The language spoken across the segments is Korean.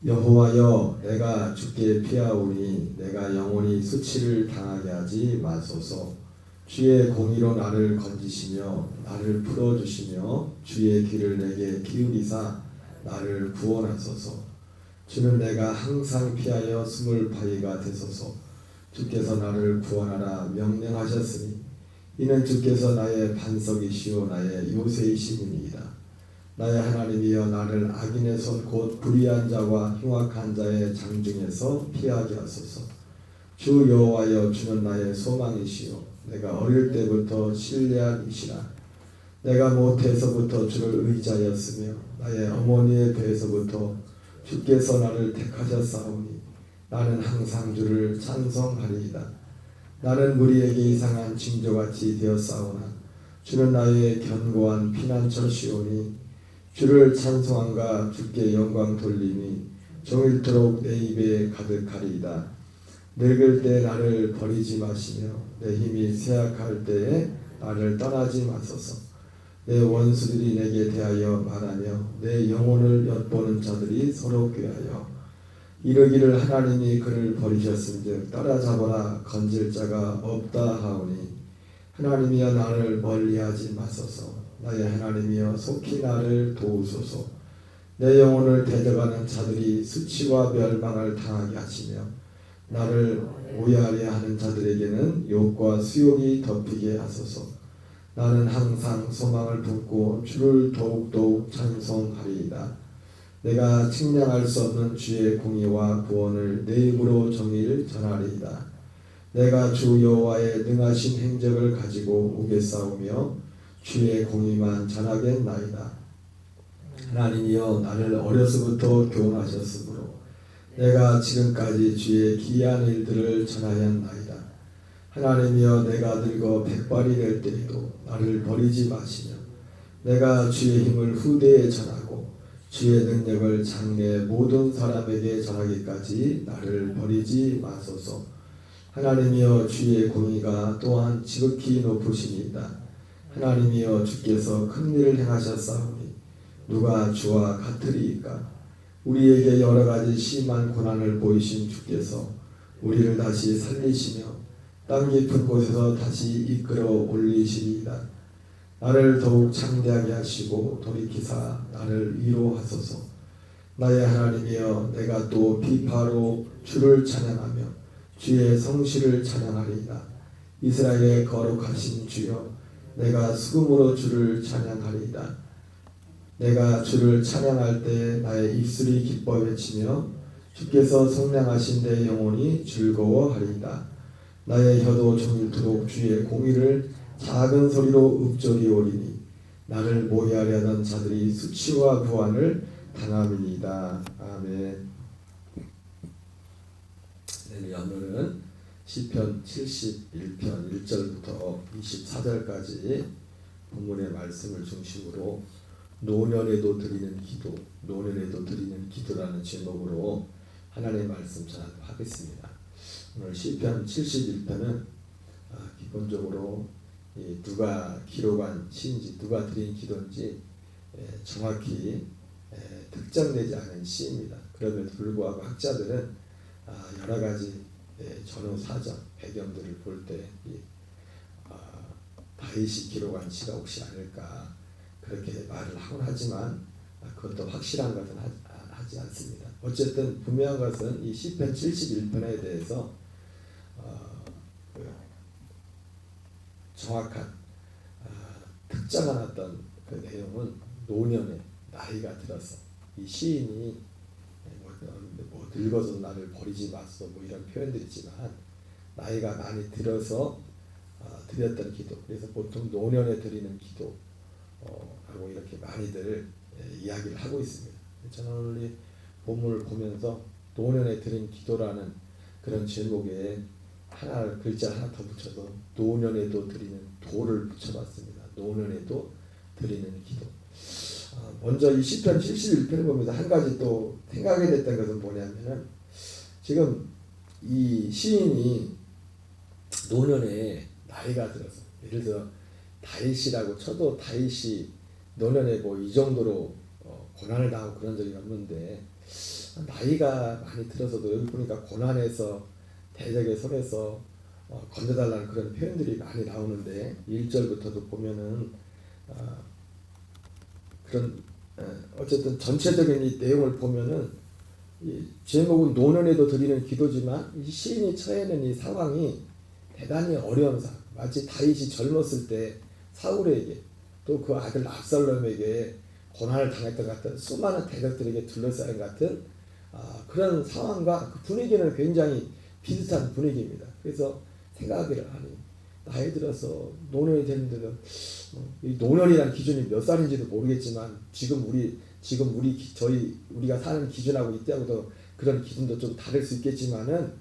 여호와여, 내가 주께 피하오니 내가 영원히 수치를 당하게 하지 마소서. 주의 공의로 나를 건지시며 나를 풀어주시며 주의 귀를 내게 기울이사 나를 구원하소서. 주는 내가 항상 피하여 숨을 바위가 되소서. 주께서 나를 구원하라 명령하셨으니 이는 주께서 나의 반석이시오 나의 요새이심이니이다. 나의 하나님이여, 나를 악인의 손 곧 불의한 자와 흉악한 자의 장중에서 피하게 하소서. 주 여호와여, 주는 나의 소망이시오 내가 어릴 때부터 신뢰한 이시라. 내가 모태에서부터 주를 의지하였으며 나의 어머니의 배에서부터 주께서 나를 택하셨사오니 나는 항상 주를 찬송하리이다. 나는 무리에게 이상한 징조같이 되었사오나 주는 나의 견고한 피난처시오니 주를 찬송함과 주께 영광 돌림이 종일토록 내 입에 가득하리이다. 늙을 때 나를 버리지 마시며 내 힘이 쇠약할 때에 나를 떠나지 마소서. 내 원수들이 내게 대하여 말하며 내 영혼을 엿보는 자들이 서로 꾀하여 이르기를 하나님이 그를 버리셨은즉 따라잡으라 건질 자가 없다 하오니 하나님이여, 나를 멀리하지 마소서. 나의 하나님이여, 속히 나를 도우소서. 내 영혼을 대적하는 자들이 수치와 멸망을 당하게 하시며 나를 오해하려 하는 자들에게는 욕과 수욕이 덮이게 하소서. 나는 항상 소망을 품고 주를 더욱더욱 찬송하리이다. 내가 측량할 수 없는 주의 공의와 구원을 내 입으로 정의를 전하리이다. 내가 주 여호와의 능하신 행적을 가지고 우겨싸우며 주의 공의만 전하겠나이다. 하나님이여, 나를 어려서부터 교훈하셨으므로 내가 지금까지 주의 기이한 일들을 전하였나이다. 하나님이여, 내가 늙어 백발이 될 때에도 나를 버리지 마시며 내가 주의 힘을 후대에 전하고 주의 능력을 장래 모든 사람에게 전하기까지 나를 버리지 마소서. 하나님이여, 주의 공의가 또한 지극히 높으시니이다. 하나님이여, 주께서 큰 일을 행하셨사오니 누가 주와 같으리이까. 우리에게 여러 가지 심한 고난을 보이신 주께서 우리를 다시 살리시며 땅 깊은 곳에서 다시 이끌어 올리시리이다. 나를 더욱 창대하게 하시고 돌이키사 나를 위로하소서. 나의 하나님이여, 내가 또 비파로 주를 찬양하며 주의 성실을 찬양하리이다. 이스라엘의 거룩하신 주여, 내가 수금으로 주를 찬양하리이다. 내가 주를 찬양할 때 나의 입술이 기뻐 외치며 주께서 성량하신 내 영혼이 즐거워하리이다. 나의 혀도 종일토록 주의 공의를 작은 소리로 읊조리오리니 나를 모해하려 하던 자들이 수치와 부한을 당함이니이다. 아멘. 네, 오늘은 시편 71편 1절부터 24절까지 본문의 말씀을 중심으로 노년에도 드리는 기도, 노년에도 드리는 기도라는 제목으로 하나님의 말씀 전하도록 하겠습니다. 오늘 시편 71편은 기본적으로 누가 기록한 시인지 누가 드린 기도인지 정확히 특정되지 않은 시입니다. 그럼에도 불구하고 학자들은 여러 가지 전후 사전 배경들을 볼 때 다윗이 기록한 시가 혹시 아닐까 그렇게 말을 하곤 하지만 그것도 확실한 것은 하지 않습니다. 어쨌든 분명한 것은 이 시편 71편에 대해서 정확한 특정한 어떤 그 내용은 노년에 나이가 들어서 이 시인이 뭐 늙어서 나를 버리지 마소 뭐 이런 표현들이 있지만 나이가 많이 들어서 드렸던 기도, 그래서 보통 노년에 드리는 기도 하고 이렇게 많이들 이야기를 하고 있습니다. 저는 오늘 이 본문을 보면서 노년에 드린 기도라는 그런 제목에 글자 하나 더 붙여서 노년에도 드리는 도를 붙여봤습니다. 노년에도 드리는 기도. 먼저 이 시편 71편을 보면서 한 가지 또 생각하게 됐던 것은 뭐냐면은 지금 이 시인이 노년에 나이가 들어서 예를 들어 다윗이라고 쳐도 다윗이 노년에 뭐 이 정도로 고난을 당하고 그런 적이 없는데 나이가 많이 들어서도 여기 보니까 고난에서 대적의 손에서 건져달라는 그런 표현들이 많이 나오는데 1절부터도 보면은 그런 어쨌든 전체적인 이 내용을 보면은 이 제목은 노년에도 드리는 기도지만 이 시인이 처해 있는 이 상황이 대단히 어려운 상황. 마치 다윗이 젊었을 때 사울에게 또 그 아들 압살롬에게 고난을 당했던 같은 수많은 대적들에게 둘러싸인 같은 그런 상황과 그 분위기는 굉장히 비슷한 분위기입니다. 그래서 생각을 하니 나이 들어서 노년이 되는데도 이 노년이란 기준이 몇 살인지도 모르겠지만 우리가 사는 기준하고 이때하고도 그런 기준도 좀 다를 수 있겠지만은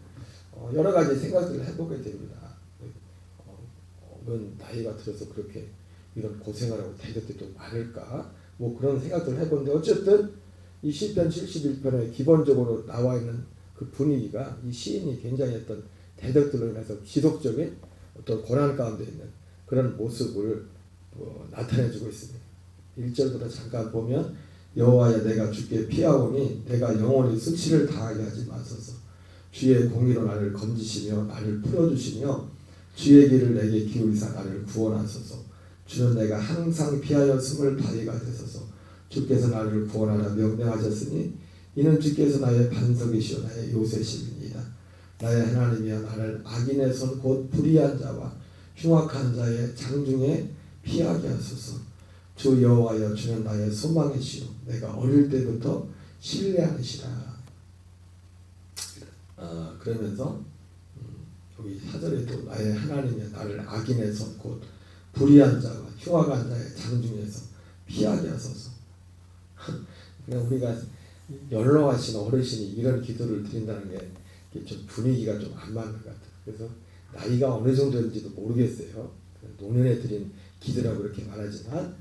여러 가지 생각들을 해보게 됩니다. 뭔 나이가 들어서 그렇게 이런 고생을 하고 대적들이 또 많을까? 뭐 그런 생각들을 해보는데 어쨌든 이 시편 71편에 기본적으로 나와 있는 그 분위기가 이 시인이 굉장히 어떤 대적들로 인해서 지속적인 어떤 고난 가운데 있는 그런 모습을 나타내주고 있습니다. 1절부터 잠깐 보면 여호와여 내가 주께 피하오니 내가 영원히 수치를 당하게 하지 마소서. 주의 공의로 나를 건지시며 나를 풀어주시며 주의 길을 내게 기울이사 나를 구원하소서. 주는 내가 항상 피하였음을 바위가 되소서. 주께서 나를 구원하라 명령하셨으니 이는 주께서 나의 반석이시오 나의 요새심이니이다. 나의 하나님이여 나를 악인의 손 곧 불의한 자와 흉악한 자의 장중에 피하게 하소서. 주 여호와여 주는 나의 소망이시오 내가 어릴 때부터 신뢰하시라. 그러면서 여기 4절에도 나의 하나님이여 나를 악인의 손 곧 불의한 자와 흉악한 자의 장중에서 피하게 하소서. 그냥 우리가 연로하신 어르신이 이런 기도를 드린다는 게 좀 분위기가 좀 안 맞는 것 같아요. 그래서 나이가 어느 정도인지도 모르겠어요. 노년에 드린 기도라고 이렇게 말하지만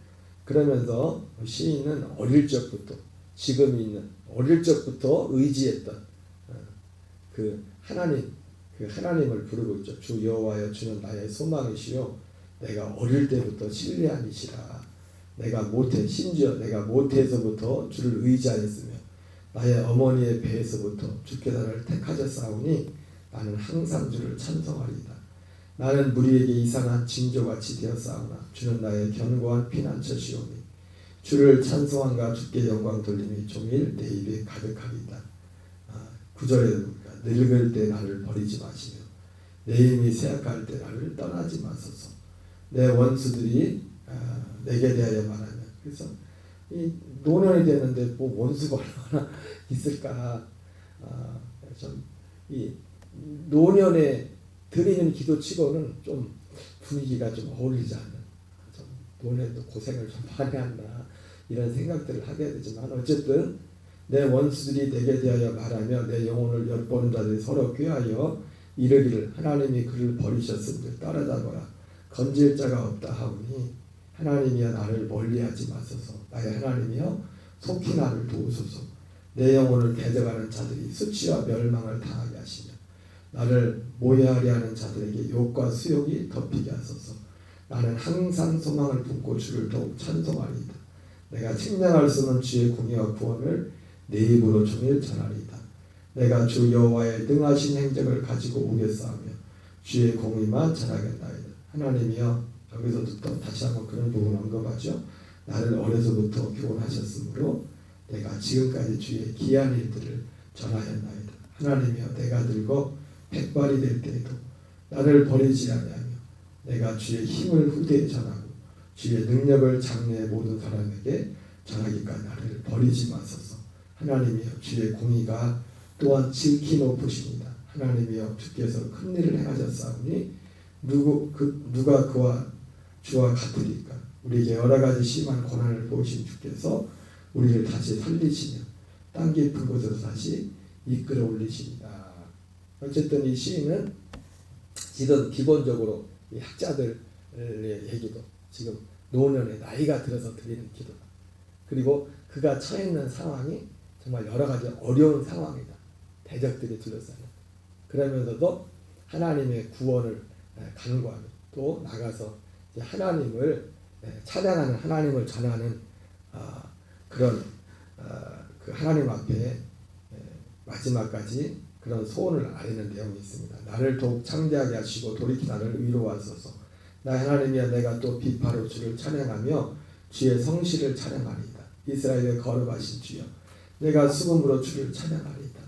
그러면서 시인은 어릴 적부터 지금 있는 어릴 적부터 의지했던 그 하나님을 부르고 있죠. 주 여호와여 주는 나의 소망이시요 내가 어릴 때부터 신뢰한 이시라. 심지어 내가 모태에서부터 주를 의지하였으며 나의 어머니의 배에서부터 주께서 나를 택하셨사오니 나는 항상 주를 찬송하리이다. 나는 무리에게 이상한 징조같이 되었사오나 주는 나의 견고한 피난처시오니 주를 찬송함과 주께 영광 돌림이 종일 내 입에 가득하리이다. 9절에 늙을 때 나를 버리지 마시며 내 힘이 쇠약할 때 나를 떠나지 마소서. 내 원수들이 내게 대하여 말하며 그래서 이 노년이 되는데 뭐 원수가 얼마나 있을까? 좀 이 노년에 드리는 기도치고는 좀 분위기가 좀 어울리지 않는 좀 노년에도 고생을 좀 많이 한다 이런 생각들을 하게 되지만 어쨌든 내 원수들이 내게 대하여 말하며 내 영혼을 엿보는 자들이 서로 꾀하여 이르기를 하나님이 그를 버리셨음을 따라잡아라 건질 자가 없다 하오니 하나님이여 나를 멀리하지 마소서. 나의 하나님이여 속히 나를 도우소서. 내 영혼을 대적하는 자들이 수치와 멸망을 당하게 하시며 나를 모해하려 하는 자들에게 욕과 수욕이 덮이게 하소서. 나는 항상 소망을 품고 주를 더욱 찬송하리이다. 내가 책망할 수 없는 주의 공의와 구원을 내 입으로 종일 전하리이다. 내가 주 여호와의 능하신 행적을 가지고 오겠사오며 주의 공의만 전하겠나이다. 하나님이여 여기서도 또 다시 한번 그런 부분을 언급하죠. 나를 어려서부터 교훈하셨으므로 내가 지금까지 주의 귀한 일들을 전하였나이다. 하나님이여 내가 늙어 백발이 될 때에도 나를 버리지 아니하며 내가 주의 힘을 후대에 전하고 주의 능력을 장래의 모든 사람에게 전하기까지 나를 버리지 마소서. 하나님이여 주의 공의가 또한 지극히 높으십니다. 하나님이여 주께서 큰 일을 행하셨사오니 누가 그와 주와 같으리까. 우리에게 여러 가지 심한 고난을 보이신 주께서 우리를 다시 살리시며 땅 깊은 곳에서 다시 이끌어 올리십니다. 어쨌든 이 시인은 지금 기본적으로 이 학자들의 얘기도 지금 노년에 나이가 들어서 드리는 기도다. 그리고 그가 처해 있는 상황이 정말 여러 가지 어려운 상황이다. 대적들이 둘러싸는. 그러면서도 하나님의 구원을 간구하며 또 나가서 하나님을 찬양하는 하나님을 전하는 그런 그 하나님 앞에 마지막까지 그런 소원을 아뢰는 내용이 있습니다. 나를 더욱 창대하게 하시고 돌이켜 나를 위로하소서. 나 하나님이여 내가 또 비파로 주를 찬양하며 주의 성실을 찬양하리이다. 이스라엘의 거룩하신 주여 내가 수금으로 주를 찬양하리이다.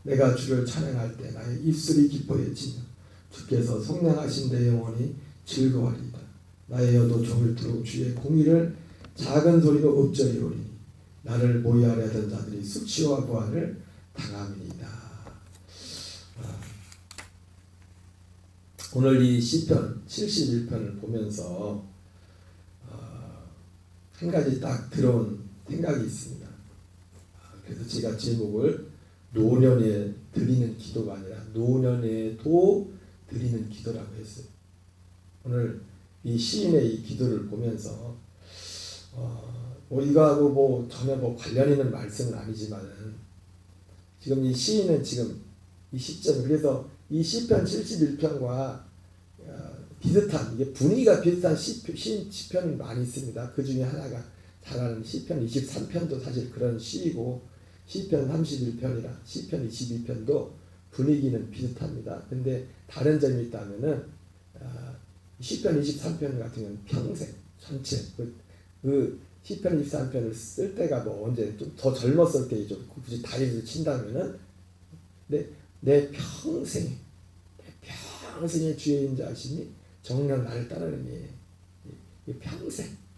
내가 주를 찬양할 때 나의 입술이 기뻐해지며 주께서 성량하신 내 영혼이 즐거워하리이다. 나의 혀도 종일토록 주의 공의를 작은 소리로 읊조리오리니 나를 모의하려 하던 자들이 수치와 고난을 당함이니이다. 오늘 이 시편 71편을 보면서 한 가지 딱 들어온 생각이 있습니다. 그래서 제가 제목을 노년에 드리는 기도가 아니라 노년에도 드리는 기도라고 했어요. 오늘 이 시인의 이 기도를 보면서 이거하고 전혀 관련 있는 말씀은 아니지만은 지금 이 시인은 지금 이 시점 그래서 이 시편 71편과 비슷한 이게 분위기가 비슷한 시편이 많이 있습니다. 그 중에 하나가 잘 아는 시편 23편도 사실 그런 시이고 시편 31편이랑 시편 22편도 분위기는 비슷합니다. 근데 다른 점이 있다면은 시편 23편 같은 경우는 평생 전체 그 시편 23편을 쓸 때가 언제 좀 더 젊었을 때 좀 굳이 다리를 친다면은 내 평생에 주의 인자하심이 정녕 나를 따르느니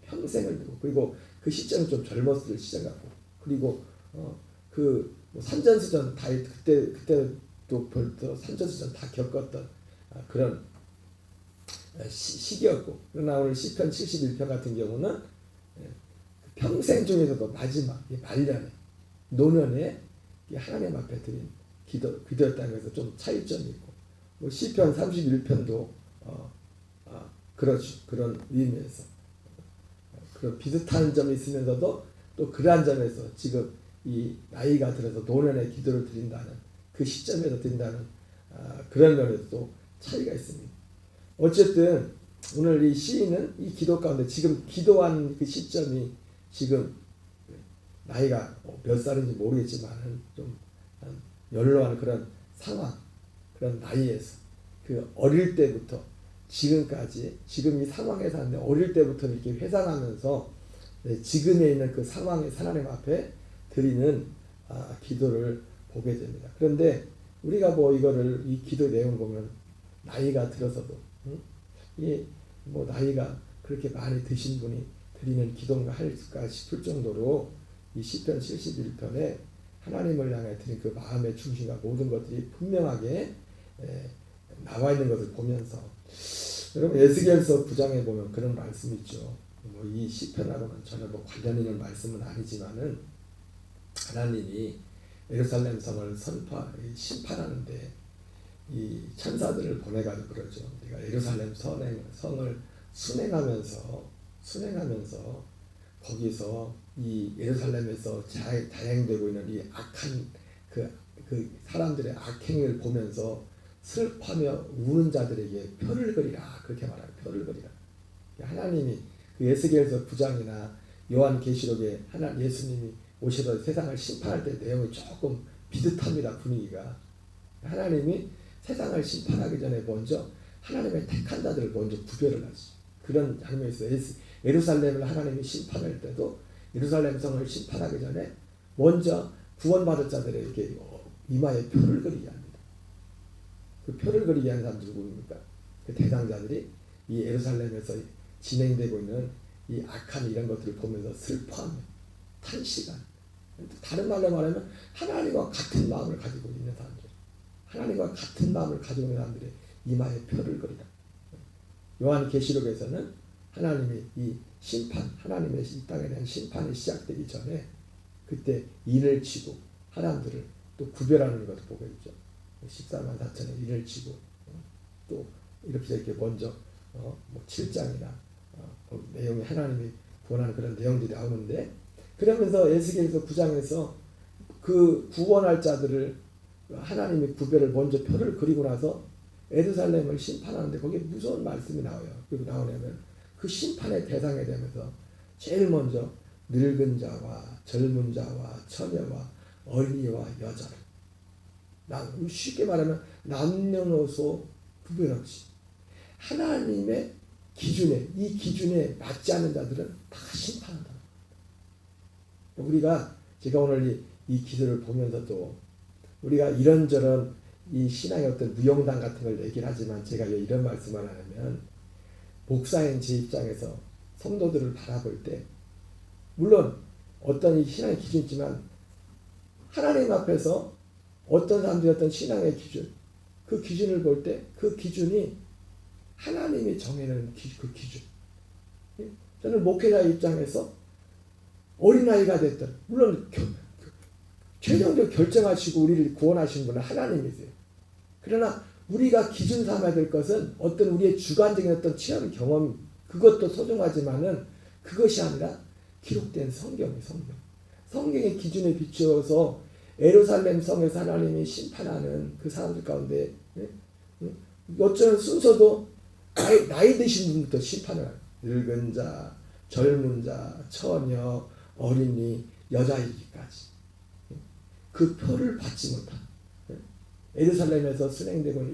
평생을 두고 그리고 그 시점은 좀 젊었을 때 시작하고 그리고 산전수전 다 그때도 벌써 산전수전 다 겪었던 그런 시기였고 그러나 오늘 시편 71편 같은 경우는 평생 중에서도 마지막 말년에 노년에 하나님 앞에 드린 기도였다는 것에서 좀 차이점이 있고 시편 31편도 그렇죠. 그런 의미에서 그런 비슷한 점이 있으면서도 또 그러한 점에서 지금 이 나이가 들어서 노년에 기도를 드린다는 그 시점에서 드린다는 그런 면에서 또 차이가 있습니다. 어쨌든 오늘 이 시인은 이 기도 가운데 지금 기도한 그 시점이 지금 나이가 몇 살인지 모르겠지만 좀 연로한 그런 상황 그런 나이에서 그 어릴 때부터 지금까지 지금 이 상황에 사는데 어릴 때부터 이렇게 회상하면서 지금에 있는 그 상황에 하나님 앞에 드리는 기도를 보게 됩니다. 그런데 우리가 이거를 이 기도 내용 보면 나이가 들어서도 나이가 그렇게 많이 드신 분이 드리는 기도인가 할까 싶을 정도로 이 시편 71편에 하나님을 향해 드린 그 마음의 중심과 모든 것들이 분명하게 나와 있는 것을 보면서 여러분 에스겔서 9장에 보면 그런 말씀이 있죠. 이 시편하고는 전혀 관련 있는 말씀은 아니지만은 하나님이 예루살렘 성을 심판하는데 이 천사들을 보내가지고 그러죠. 우리가 예루살렘 성을 순행하면서 거기서 이 예루살렘에서 자행되고 있는 이 악한 그 사람들의 악행을 보면서 슬퍼하며 우는 자들에게 표를 그리라 그렇게 말해요. 표를 그리라. 하나님이 그 에스겔서 9장이나 요한계시록에 예수님이 오셔서 세상을 심판할 때 내용이 조금 비슷합니다. 분위기가. 하나님이 세상을 심판하기 전에 먼저 하나님의 택한 자들을 먼저 구별을 하지. 그런 장면에서 예루살렘을 하나님이 심판할 때도 예루살렘 성을 심판하기 전에 먼저 구원받을 자들에게 이마에 표를 그리게 합니다. 그 표를 그리게 하는 사람들이 누구입니까? 그 대상자들이 이 예루살렘에서 진행되고 있는 이 악한 이런 것들을 보면서 슬퍼하며 탄식하는 다른 말로 말하면 하나님과 같은 마음을 가지고 있는 사람들 하나님과 같은 마음을 가지고 있는 사람들의 이마에 표를 그리다. 요한계시록에서는 하나님이 이 심판 하나님의 이 땅에 대한 심판이 시작되기 전에 그때 인을 치고 사람들을 또 구별하는 것을 보게 되죠. 14만 4천의 인을 치고 또 이렇게 먼저 7장이나 내용이 하나님이 구원하는 그런 내용들이 나오는데 그러면서 에스겔서 9장에서 그 구원할 자들을 하나님이 구별을 먼저 표를 그리고 나서 예루살렘을 심판하는데 거기에 무서운 말씀이 나와요. 그리고 나오냐면 그 심판의 대상에 대해서 제일 먼저 늙은 자와 젊은 자와 처녀와 어린이와 여자를 쉽게 말하면 남녀노소 구별 없이 하나님의 기준에, 이 기준에 맞지 않는 자들은 다 심판한다. 제가 오늘 이 기도를 보면서도 우리가 이런저런 이 신앙의 어떤 무용담 같은 걸 얘기를 하지만 제가 왜 이런 말씀을 하냐면 목사인 제 입장에서 성도들을 바라볼 때 물론 어떤 이 신앙의 기준이 있지만 하나님 앞에서 어떤 사람들이 어떤 신앙의 기준, 그 기준을 볼 때 그 기준이 하나님이 정해놓은 그 기준. 저는 목회자 입장에서 어린아이가 됐든 물론 최종적으로 결정하시고 우리를 구원하신 분은 하나님이세요. 그러나 우리가 기준 삼아야 될 것은 어떤 우리의 주관적인 어떤 체험 경험 그것도 소중하지만은 그것이 아니라 기록된 성경의 성경의 기준에 비추어서 예루살렘 성에서 하나님이 심판하는 그 사람들 가운데 어쩌면 순서도 나이 드신 분부터 심판을 해요. 늙은 자, 젊은 자, 처녀, 어린이, 여자이기까지 그 표를 받지 못한 예루살렘에서 순행되고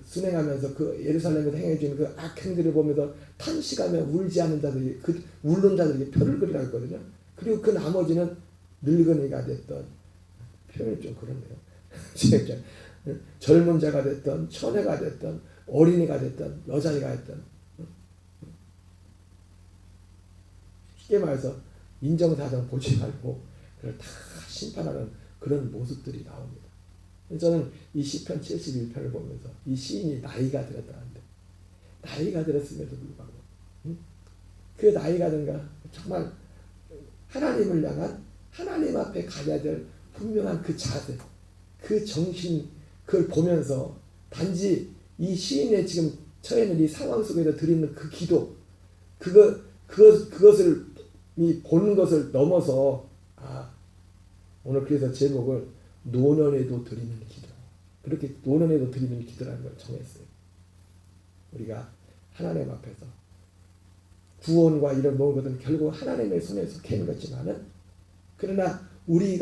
순행하면서 그 예루살렘에서 행해지는 그 악행들을 보면서 탄식하며 울지 않는 자들이 그 울는 자들에게 표를 그리라고 했거든요. 그리고 그 나머지는 늙은이가 됐던 표현이 좀 그렇네요. 젊은 자가 됐던 처녀가 됐던 어린이가 됐던 여자아이가 됐던 쉽게 말해서 인정사정 보지 말고 그걸 다 심판하는 그런 모습들이 나옵니다. 저는 이 시편 71편을 보면서 이 시인이 나이가 들었다는데 나이가 들었음에도 불구하고 그 나이가 든가 정말 하나님을 향한 하나님 앞에 가야 될 분명한 그 자세 그 정신 그걸 보면서 단지 이 시인의 지금 처해 있는 이 상황 속에서 드리는 그 기도 그것을 보는 것을 넘어서 오늘 그래서 제목을 노년에도 드리는 기도 그렇게 노년에도 드리는 기도라는 걸 정했어요. 우리가 하나님 앞에서 구원과 이런 모든 것은 결국 하나님의 손에 속해 있는 것이지만은 그러나 우리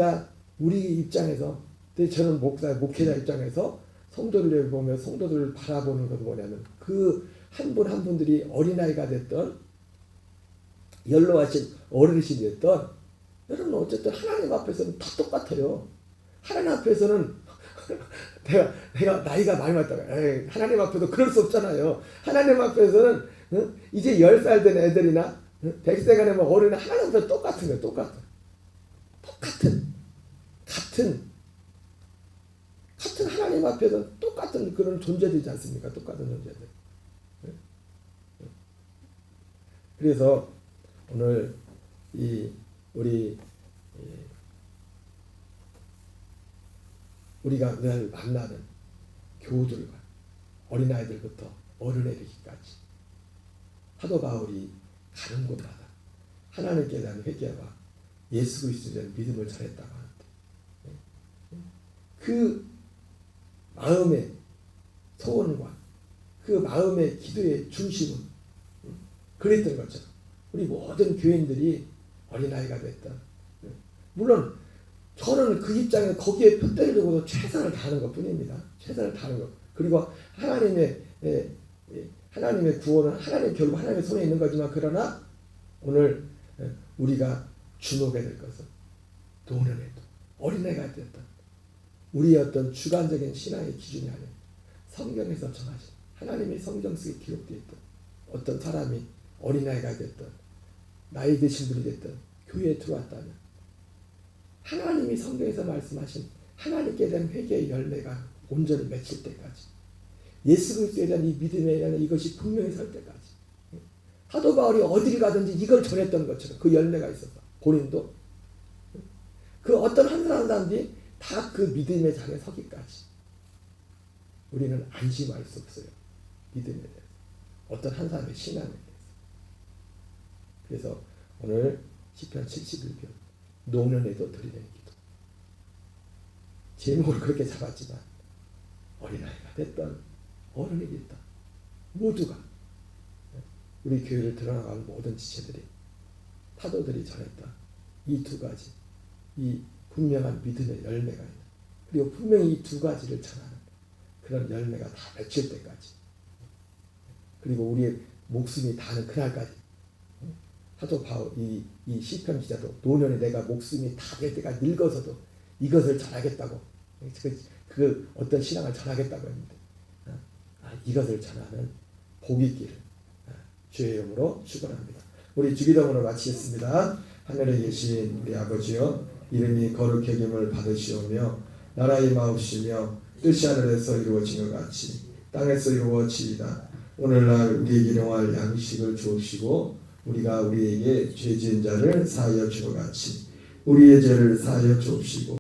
입장에서 저는 목회자 입장에서 성도를 보며 성도들을 바라보는 것은 뭐냐면 그 한 분 한 분들이 어린아이가 됐던 연로하신 어르신이 됐던 여러분 어쨌든 하나님 앞에서는 다 똑같아요. 하나님 앞에서는 내가 나이가 많이 많다고 하나님 앞에서 그럴 수 없잖아요. 하나님 앞에서는 이제 10살 된 애들이나 100세가 되면 어른이 하나님 앞에서 똑같은 거예요. 같은 하나님 앞에서 똑같은 그런 존재들이지 않습니까? 똑같은 존재들. 그래서 오늘 우리가 늘 만나는 교우들과 어린아이들부터 어른애들까지 사도 바울이 가는 곳마다 하나님께 대한 회개와 예수 그리스도에 대한 믿음을 전했다고 하는데 그 마음의 소원과 그 마음의 기도의 중심은 그랬던 것처럼 우리 모든 교인들이 어린아이가 됐던 물론 저는 그 입장에서 거기에 표대를 두고도 최선을 다하는 것뿐입니다. 최선을 다하는 것. 그리고 하나님의 구원은 결국 하나님의 손에 있는 거지만 그러나 오늘 우리가 주목해야 될 것은 노년에도 어린애가 됐던 우리의 어떤 주관적인 신앙의 기준이 아닌 성경에서 정하신 하나님의 성경 속에 기록되어 있던 어떤 사람이 어린아이가 됐던 나이 드신 분이 됐던 교회에 들어왔다면 하나님이 성경에서 말씀하신 하나님께 대한 회개의 열매가 온전히 맺힐 때까지 예수 그리스도에 대한 이 믿음에 대한 이것이 분명히 설 때까지 사도 바울이 어디를 가든지 이걸 전했던 것처럼 그 열매가 있었다. 본인도 그 어떤 한 사람들이 다 그 믿음의 자리에 서기까지 우리는 안심할 수 없어요. 믿음에 대해서 어떤 한 사람의 신앙에 대해서. 그래서 오늘 시편 71편 노년에도 드리는 기도 제목을 그렇게 잡았지만 어린아이가 됐던 어른이 됐던 모두가 우리 교회를 드러나가는 모든 지체들이 사도들이 전했던 이 두 가지 이 분명한 믿음의 열매가 있는 그리고 분명히 이 두 가지를 전하는 그런 열매가 다 맺힐 때까지, 그리고 우리의 목숨이 다는 그날까지. 사도 바울 이 시편 기자도 노년에 내가 목숨이 다 될 때가 늙어서도 이것을 전하겠다고, 그 어떤 신앙을 전하겠다고 했는데, 이것을 전하는 복이 있기를 주의 이름으로 축원합니다. 우리 주기도문을 마치겠습니다. 하늘에 계신 우리 아버지여, 이름이 거룩히 여김을 받으시오며 나라 임하옵시며 뜻이 하늘에서 이루어진 것 같이 땅에서 이루어지이다. 오늘날 우리에게 일용할 양식을 주옵시고 우리가 우리에게 죄 지은 자를 사하여 주것 같이 우리의 죄를 사하여 주옵시고